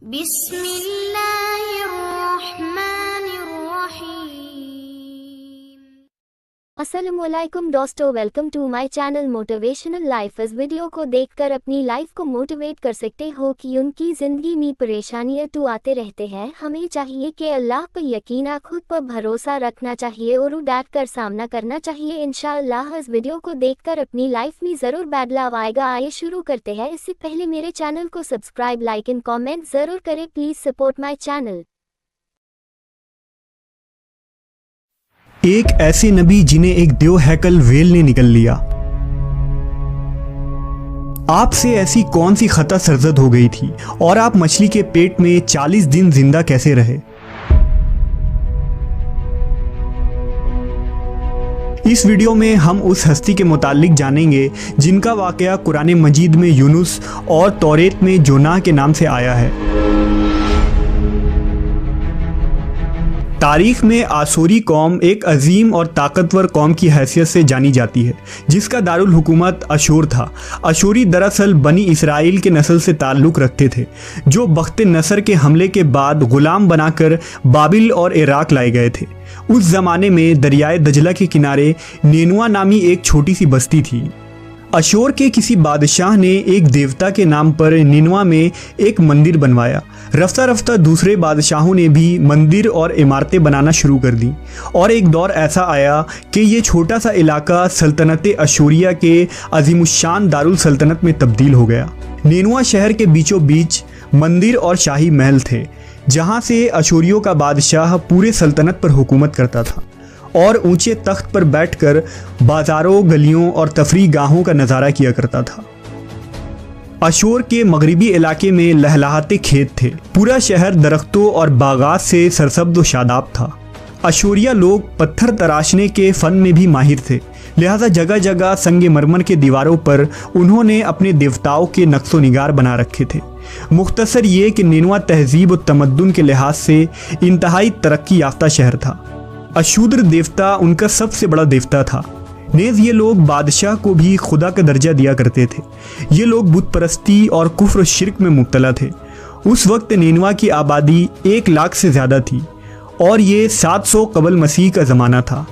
بسم اللہ الرحمن الرحیم۔ السلام علیکم دوستو، welcome to my channel motivational life. اس ویڈیو کو دیکھ کر اپنی لائف کو موٹیویٹ کر سکتے ہو کہ ان کی زندگی میں پریشانیاں تو آتے رہتے ہیں، ہمیں چاہیے کہ اللہ پر یقینا، خود پر بھروسہ رکھنا چاہیے اور ڈٹ کر سامنا کرنا چاہیے۔ انشاءاللہ اس ویڈیو کو دیکھ کر اپنی لائف میں ضرور بدلاؤ آئے گا۔ آئیے شروع کرتے ہیں۔ اس سے پہلے میرے چینل کو سبسکرائب، لائک اینڈ کامنٹ ضرور کریں۔ Please support my channel. ایک ایسے نبی جنہیں ایک دیو ہیکل ویل نے نگل لیا۔ آپ سے ایسی کون سی خطا سرزد ہو گئی تھی اور آپ مچھلی کے پیٹ میں 40 دن زندہ کیسے رہے؟ اس ویڈیو میں ہم اس ہستی کے متعلق جانیں گے جن کا واقعہ قرآن مجید میں یونس اور توریت میں جوناہ کے نام سے آیا ہے۔ تاریخ میں آشوری قوم ایک عظیم اور طاقتور قوم کی حیثیت سے جانی جاتی ہے، جس کا دارالحکومت اشور تھا۔ اشوری دراصل بنی اسرائیل کے نسل سے تعلق رکھتے تھے، جو بخت نصر کے حملے کے بعد غلام بنا کر بابل اور عراق لائے گئے تھے۔ اس زمانے میں دریائے دجلہ کے کنارے نینوا نامی ایک چھوٹی سی بستی تھی۔ اشور کے کسی بادشاہ نے ایک دیوتا کے نام پر نینوا میں ایک مندر بنوایا۔ رفتہ رفتہ دوسرے بادشاہوں نے بھی مندر اور عمارتیں بنانا شروع کر دیں، اور ایک دور ایسا آیا کہ یہ چھوٹا سا علاقہ سلطنت اشوریہ کے عظیم الشان دارالسلطنت میں تبدیل ہو گیا۔ نینوا شہر کے بیچوں بیچ مندر اور شاہی محل تھے، جہاں سے اشوریوں کا بادشاہ پورے سلطنت پر حکومت کرتا تھا اور اونچے تخت پر بیٹھ کر بازاروں، گلیوں اور تفریح گاہوں کا نظارہ کیا کرتا تھا۔ اشور کے مغربی علاقے میں لہلہاتے کھیت تھے، پورا شہر درختوں اور باغات سے سرسبز و شاداب تھا۔ اشوریہ لوگ پتھر تراشنے کے فن میں بھی ماہر تھے، لہذا جگہ جگہ سنگ مرمر کے دیواروں پر انہوں نے اپنے دیوتاؤں کے نقش و نگار بنا رکھے تھے۔ مختصر یہ کہ نینوا تہذیب و تمدن کے لحاظ سے انتہائی ترقی یافتہ شہر تھا۔ اشودر دیوتا ان کا سب سے بڑا دیوتا تھا۔ نیز یہ لوگ بادشاہ کو بھی خدا کا درجہ دیا کرتے تھے۔ یہ لوگ بت پرستی اور کفر و شرک میں مبتلا تھے۔ اس وقت نینوا کی آبادی 1 لاکھ سے زیادہ تھی، اور یہ 700 قبل مسیح کا زمانہ تھا۔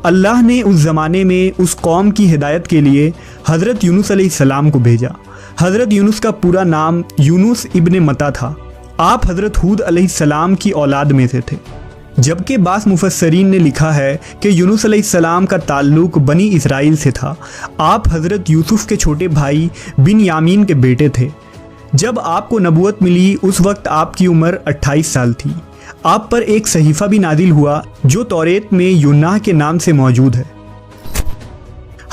اللہ نے اس زمانے میں اس قوم کی ہدایت کے لیے حضرت یونس علیہ السلام کو بھیجا۔ حضرت یونس کا پورا نام یونس ابن متا تھا۔ آپ حضرت ہود علیہ السلام کی اولاد میں سے تھے، جبکہ بعض مفسرین نے لکھا ہے کہ یونس علیہ السلام کا تعلق بنی اسرائیل سے تھا۔ آپ حضرت یوسف کے چھوٹے بھائی بن یامین کے بیٹے تھے۔ جب آپ کو نبوت ملی اس وقت آپ کی عمر 28 سال تھی۔ آپ پر ایک صحیفہ بھی نازل ہوا جو توریت میں یوناہ کے نام سے موجود ہے۔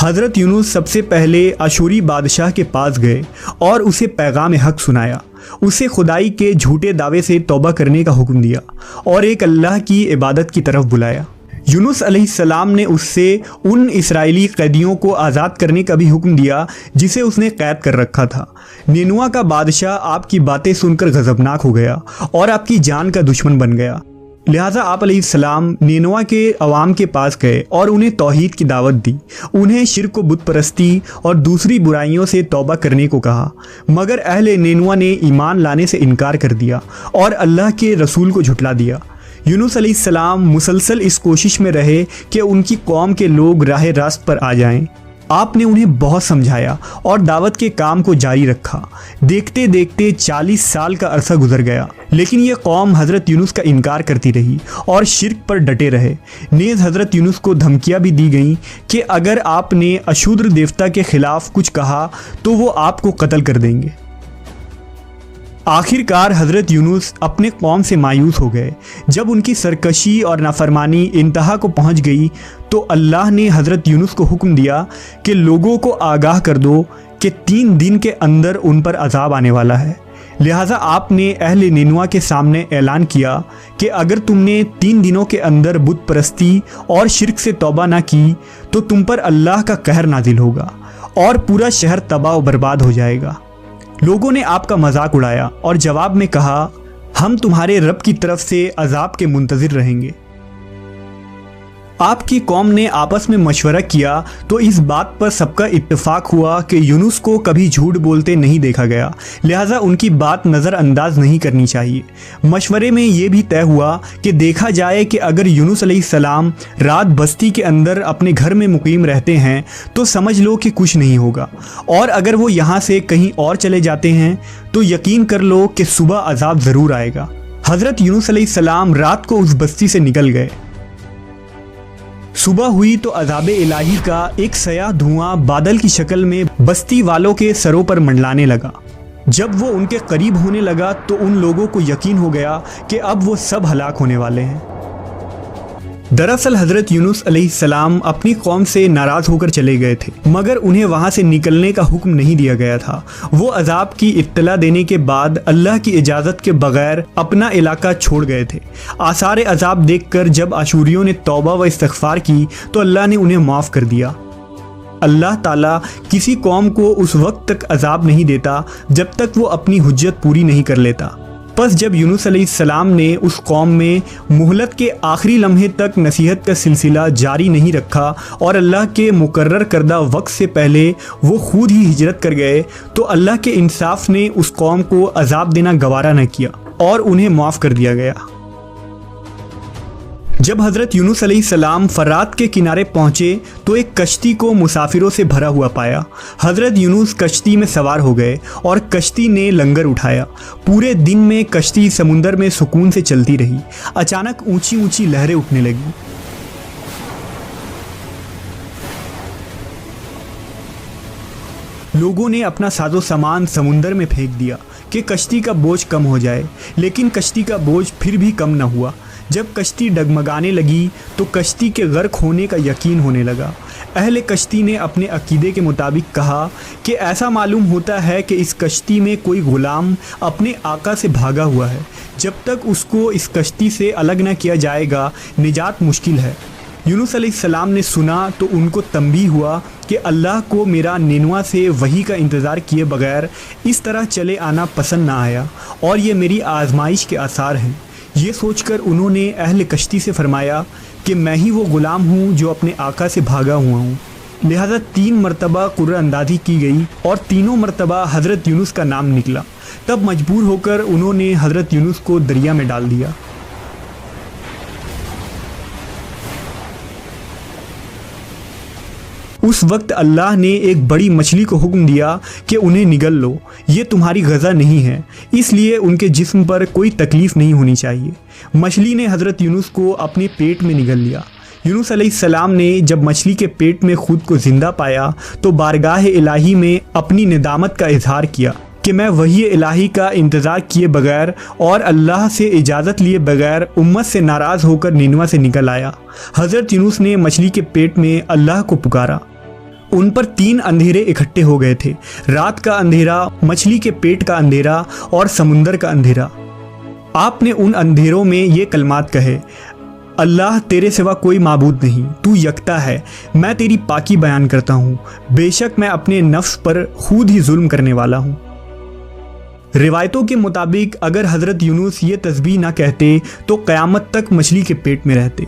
حضرت یونس سب سے پہلے اشوری بادشاہ کے پاس گئے اور اسے پیغام حق سنایا، اسے خدائی کے جھوٹے دعوے سے توبہ کرنے کا حکم دیا اور ایک اللہ کی عبادت کی طرف بلایا۔ یونس علیہ السلام نے اس سے ان اسرائیلی قیدیوں کو آزاد کرنے کا بھی حکم دیا جسے اس نے قید کر رکھا تھا۔ نینوا کا بادشاہ آپ کی باتیں سن کر غضبناک ہو گیا اور آپ کی جان کا دشمن بن گیا، لہٰذا آپ علیہ السلام نینوا کے عوام کے پاس گئے اور انہیں توحید کی دعوت دی، انہیں شرک و بت پرستی اور دوسری برائیوں سے توبہ کرنے کو کہا، مگر اہل نینوا نے ایمان لانے سے انکار کر دیا اور اللہ کے رسول کو جھٹلا دیا۔ یونس علیہ السلام مسلسل اس کوشش میں رہے کہ ان کی قوم کے لوگ راہ راست پر آ جائیں۔ آپ نے انہیں بہت سمجھایا اور دعوت کے کام کو جاری رکھا۔ دیکھتے دیکھتے 40 سال کا عرصہ گزر گیا، لیکن یہ قوم حضرت یونس کا انکار کرتی رہی اور شرک پر ڈٹے رہے۔ نیز حضرت یونس کو دھمکیاں بھی دی گئیں کہ اگر آپ نے اشودر دیوتا کے خلاف کچھ کہا تو وہ آپ کو قتل کر دیں گے۔ آخر کار حضرت یونس اپنے قوم سے مایوس ہو گئے۔ جب ان کی سرکشی اور نافرمانی انتہا کو پہنچ گئی تو اللہ نے حضرت یونس کو حکم دیا کہ لوگوں کو آگاہ کر دو کہ 3 دن کے اندر ان پر عذاب آنے والا ہے۔ لہٰذا آپ نے اہل نینوا کے سامنے اعلان کیا کہ اگر تم نے 3 دنوں کے اندر بت پرستی اور شرک سے توبہ نہ کی تو تم پر اللہ کا قہر نازل ہوگا اور پورا شہر تباہ و برباد ہو جائے گا۔ لوگوں نے آپ کا مذاق اڑایا اور جواب میں کہا، ہم تمہارے رب کی طرف سے عذاب کے منتظر رہیں گے۔ آپ کی قوم نے آپس میں مشورہ کیا تو اس بات پر سب کا اتفاق ہوا کہ یونس کو کبھی جھوٹ بولتے نہیں دیکھا گیا، لہٰذا ان کی بات نظر انداز نہیں کرنی چاہیے۔ مشورے میں یہ بھی طے ہوا کہ دیکھا جائے کہ اگر یونس علیہ السلام رات بستی کے اندر اپنے گھر میں مقیم رہتے ہیں تو سمجھ لو کہ کچھ نہیں ہوگا، اور اگر وہ یہاں سے کہیں اور چلے جاتے ہیں تو یقین کر لو کہ صبح عذاب ضرور آئے گا۔ حضرت یونس علیہ السلام رات کو اس بستی سے نکل گئے۔ صبح ہوئی تو عذاب الہی کا ایک سیاہ دھواں بادل کی شکل میں بستی والوں کے سروں پر منڈلانے لگا۔ جب وہ ان کے قریب ہونے لگا تو ان لوگوں کو یقین ہو گیا کہ اب وہ سب ہلاک ہونے والے ہیں۔ دراصل حضرت یونس علیہ السلام اپنی قوم سے ناراض ہو کر چلے گئے تھے، مگر انہیں وہاں سے نکلنے کا حکم نہیں دیا گیا تھا۔ وہ عذاب کی اطلاع دینے کے بعد اللہ کی اجازت کے بغیر اپنا علاقہ چھوڑ گئے تھے۔ آثار عذاب دیکھ کر جب اشوریوں نے توبہ و استغفار کی تو اللہ نے انہیں معاف کر دیا۔ اللہ تعالیٰ کسی قوم کو اس وقت تک عذاب نہیں دیتا جب تک وہ اپنی حجت پوری نہیں کر لیتا۔ پس جب یونس علیہ السلام نے اس قوم میں مہلت کے آخری لمحے تک نصیحت کا سلسلہ جاری نہیں رکھا اور اللہ کے مقرر کردہ وقت سے پہلے وہ خود ہی ہجرت کر گئے تو اللہ کے انصاف نے اس قوم کو عذاب دینا گوارا نہ کیا اور انہیں معاف کر دیا گیا۔ جب حضرت یونس علیہ السلام فرات کے کنارے پہنچے تو ایک کشتی کو مسافروں سے بھرا ہوا پایا۔ حضرت یونس کشتی میں سوار ہو گئے اور کشتی نے لنگر اٹھایا۔ پورے دن میں کشتی سمندر میں سکون سے چلتی رہی۔ اچانک اونچی اونچی لہریں اٹھنے لگیں۔ لوگوں نے اپنا ساز و سامان سمندر میں پھینک دیا کہ کشتی کا بوجھ کم ہو جائے، لیکن کشتی کا بوجھ پھر بھی کم نہ ہوا۔ جب کشتی ڈگمگانے لگی تو کشتی کے غرق ہونے کا یقین ہونے لگا۔ اہل کشتی نے اپنے عقیدے کے مطابق کہا کہ ایسا معلوم ہوتا ہے کہ اس کشتی میں کوئی غلام اپنے آقا سے بھاگا ہوا ہے، جب تک اس کو اس کشتی سے الگ نہ کیا جائے گا نجات مشکل ہے۔ یونس علیہ السلام نے سنا تو ان کو تنبیہ ہوا کہ اللہ کو میرا نینوا سے وحی کا انتظار کیے بغیر اس طرح چلے آنا پسند نہ آیا اور یہ میری آزمائش کے آثار ہیں۔ یہ سوچ کر انہوں نے اہل کشتی سے فرمایا کہ میں ہی وہ غلام ہوں جو اپنے آقا سے بھاگا ہوا ہوں۔ لہذا 3 مرتبہ قرعہ اندازی کی گئی اور تینوں مرتبہ حضرت یونس کا نام نکلا۔ تب مجبور ہو کر انہوں نے حضرت یونس کو دریا میں ڈال دیا۔ اس وقت اللہ نے ایک بڑی مچھلی کو حکم دیا کہ انہیں نگل لو، یہ تمہاری غذا نہیں ہے، اس لیے ان کے جسم پر کوئی تکلیف نہیں ہونی چاہیے۔ مچھلی نے حضرت یونس کو اپنے پیٹ میں نگل لیا۔ یونس علیہ السلام نے جب مچھلی کے پیٹ میں خود کو زندہ پایا تو بارگاہ الہی میں اپنی ندامت کا اظہار کیا کہ میں وحی الہی کا انتظار کیے بغیر اور اللہ سے اجازت لیے بغیر امت سے ناراض ہو کر نینوا سے نکل آیا۔ حضرت یونس نے مچھلی کے پیٹ میں اللہ کو پکارا۔ ان پر 3 اندھیرے اکٹھے ہو گئے تھے، رات کا اندھیرا، مچھلی کے پیٹ کا اندھیرا اور سمندر کا اندھیرا۔ آپ نے ان اندھیروں میں یہ کلمات کہے: اللہ تیرے سوا کوئی معبود نہیں، تو یکتا ہے، میں تیری پاکی بیان کرتا ہوں، بے شک میں اپنے نفس پر خود ہی ظلم کرنے والا ہوں۔ روایتوں کے مطابق اگر حضرت یونس یہ تسبیح نہ کہتے تو قیامت تک مچھلی کے پیٹ میں رہتے۔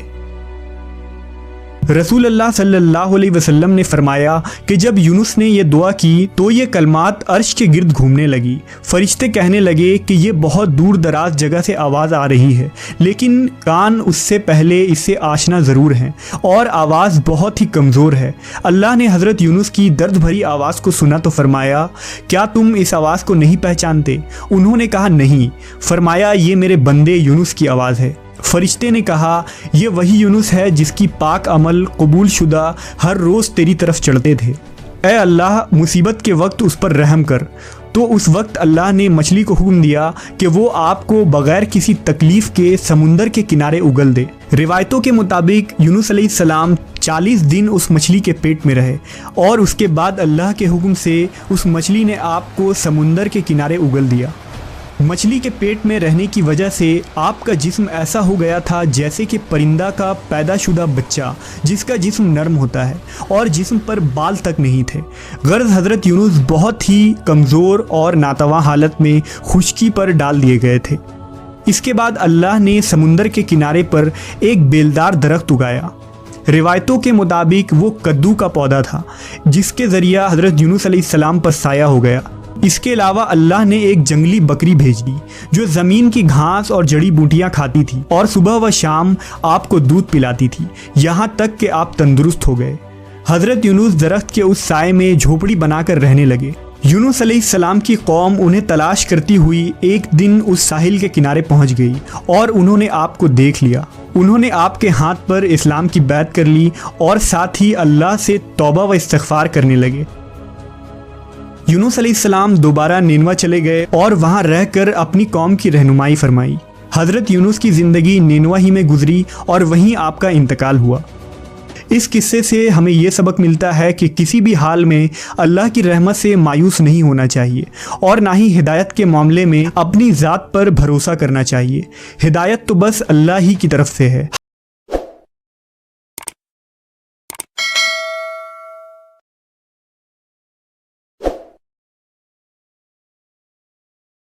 رسول اللہ صلی اللہ علیہ وسلم نے فرمایا کہ جب یونس نے یہ دعا کی تو یہ کلمات عرش کے گرد گھومنے لگی۔ فرشتے کہنے لگے کہ یہ بہت دور دراز جگہ سے آواز آ رہی ہے، لیکن کان اس سے پہلے اس سے آشنا ضرور ہیں اور آواز بہت ہی کمزور ہے۔ اللہ نے حضرت یونس کی درد بھری آواز کو سنا تو فرمایا: کیا تم اس آواز کو نہیں پہچانتے؟ انہوں نے کہا نہیں۔ فرمایا: یہ میرے بندے یونس کی آواز ہے۔ فرشتے نے کہا: یہ وہی یونس ہے جس کی پاک عمل قبول شدہ ہر روز تیری طرف چڑھتے تھے۔ اے اللہ، مصیبت کے وقت اس پر رحم کر۔ تو اس وقت اللہ نے مچھلی کو حکم دیا کہ وہ آپ کو بغیر کسی تکلیف کے سمندر کے کنارے اگل دے۔ روایتوں کے مطابق یونس علیہ السلام 40 دن اس مچھلی کے پیٹ میں رہے اور اس کے بعد اللہ کے حکم سے اس مچھلی نے آپ کو سمندر کے کنارے اگل دیا۔ مچھلی کے پیٹ میں رہنے کی وجہ سے آپ کا جسم ایسا ہو گیا تھا جیسے کہ پرندہ کا پیدا شدہ بچہ جس کا جسم نرم ہوتا ہے اور جسم پر بال تک نہیں تھے۔ غرض حضرت یونس بہت ہی کمزور اور ناتواں حالت میں خشکی پر ڈال دیے گئے تھے۔ اس کے بعد اللہ نے سمندر کے کنارے پر ایک بیلدار درخت اگایا۔ روایتوں کے مطابق وہ کدو کا پودا تھا جس کے ذریعہ حضرت یونس علیہ السلام پر سایہ ہو گیا۔ اس کے علاوہ اللہ نے ایک جنگلی بکری بھیجی جو زمین کی گھاس اور جڑی بوٹیاں کھاتی تھی اور صبح و شام آپ کو دودھ پلاتی تھی، یہاں تک کہ آپ تندرست ہو گئے۔ حضرت یونس درخت کے اس سائے میں جھوپڑی بنا کر رہنے لگے۔ یونس علیہ السلام کی قوم انہیں تلاش کرتی ہوئی ایک دن اس ساحل کے کنارے پہنچ گئی اور انہوں نے آپ کو دیکھ لیا۔ انہوں نے آپ کے ہاتھ پر اسلام کی بیعت کر لی اور ساتھ ہی اللہ سے توبہ و استغفار کرنے لگے۔ یونس علیہ السلام دوبارہ نینوا چلے گئے اور وہاں رہ کر اپنی قوم کی رہنمائی فرمائی۔ حضرت یونس کی زندگی نینوا ہی میں گزری اور وہیں آپ کا انتقال ہوا۔ اس قصے سے ہمیں یہ سبق ملتا ہے کہ کسی بھی حال میں اللہ کی رحمت سے مایوس نہیں ہونا چاہیے اور نہ ہی ہدایت کے معاملے میں اپنی ذات پر بھروسہ کرنا چاہیے۔ ہدایت تو بس اللہ ہی کی طرف سے ہے۔